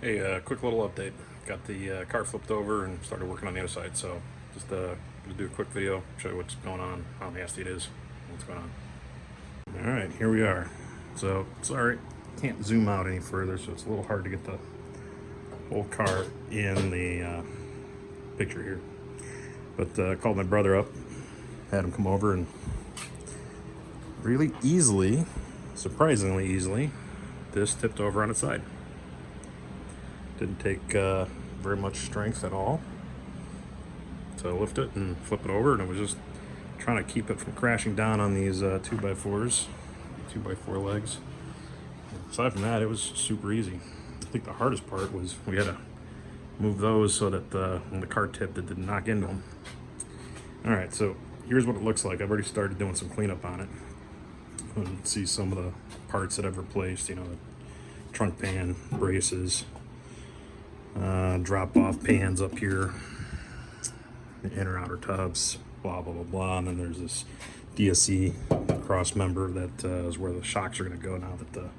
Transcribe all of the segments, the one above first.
Hey, quick little update. Got the car flipped over and started working on the other side. So just gonna do a quick video, show you what's going on, how nasty it is, what's going on. All right, here we are. So sorry, can't zoom out any further, so it's a little hard to get the whole car in the picture here. But called my brother up, had him come over, and really easily, surprisingly easily, this tipped over on its side. Didn't take very much strength at all to lift it and flip it over, and it was just trying to keep it from crashing down on these 2x4s, 2x4 legs. Aside from that, it was super easy. I think the hardest part was we had to move those so that when the car tipped, it didn't knock into them. All right, so here's what it looks like. I've already started doing some cleanup on it. You can see some of the parts that I've replaced, you know, the trunk pan, braces, drop-off pans up here, the inner outer tubs, blah, blah, blah, blah. And then there's this DSC cross member that is where the shocks are going to go now that the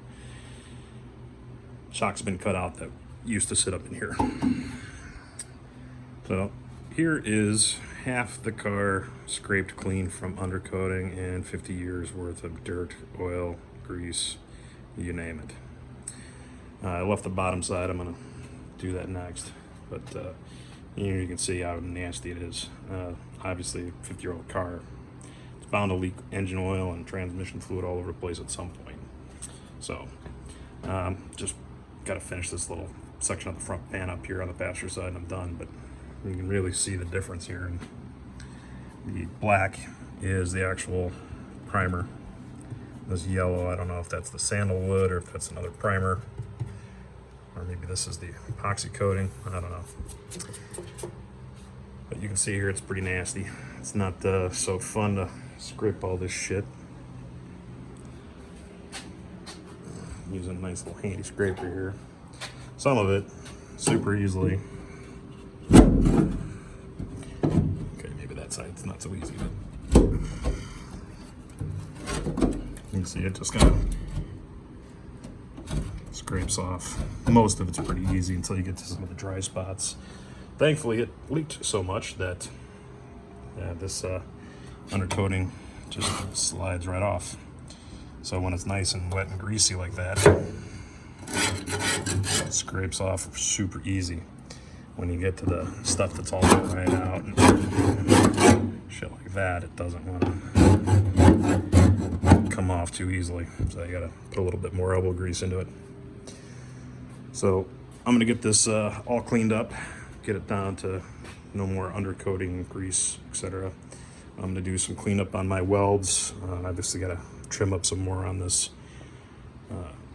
shock's been cut out that used to sit up in here. So here is half the car scraped clean from undercoating and 50 years worth of dirt, oil, grease, you name it. I left the bottom side. I'm going to do that next, but here you can see how nasty it is. Obviously, a 50-year-old car, it's bound to leak engine oil and transmission fluid all over the place at some point. So just got to finish this little section of the front pan up here on the passenger side, and I'm done. But you can really see the difference here. And the black is the actual primer. This yellow, I don't know if that's the sandalwood or if that's another primer, or maybe this is the epoxy coating. I don't know. But you can see here it's pretty nasty. It's not so fun to scrape all this shit. Using a nice little handy scraper here. Some of it super easily. Okay, maybe that side's not so easy, but you can see it just kind of scrapes off. Most of it's pretty easy until you get to some of the dry spots. Thankfully, it leaked so much that this undercoating just slides right off. So when it's nice and wet and greasy like that, it scrapes off super easy. When you get to the stuff that's all right out and shit like that, it doesn't want to come off too easily. So you gotta put a little bit more elbow grease into it. So I'm gonna get this all cleaned up, get it down to no more undercoating, grease, etc. I'm gonna do some cleanup on my welds. Obviously gotta trim up some more on this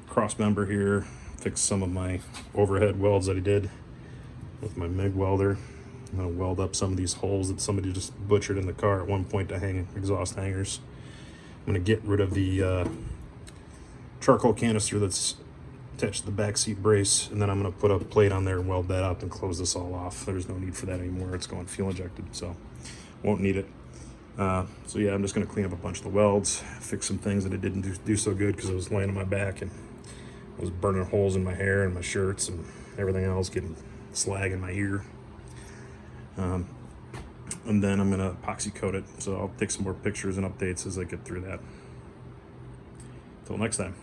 cross member here, fix some of my overhead welds that I did with my MIG welder. I'm gonna weld up some of these holes that somebody just butchered in the car at one point to hang exhaust hangers. I'm gonna get rid of the charcoal canister that's attached to the back seat brace, and then I'm going to put a plate on there and weld that up and close this all off. There's no need for that anymore. It's going fuel injected, so won't need it. So yeah, I'm just going to clean up a bunch of the welds, fix some things that I didn't do so good because I was laying on my back and I was burning holes in my hair and my shirts and everything else, getting slag in my ear. And then I'm going to epoxy coat it, so I'll take some more pictures and updates as I get through that. Until next time.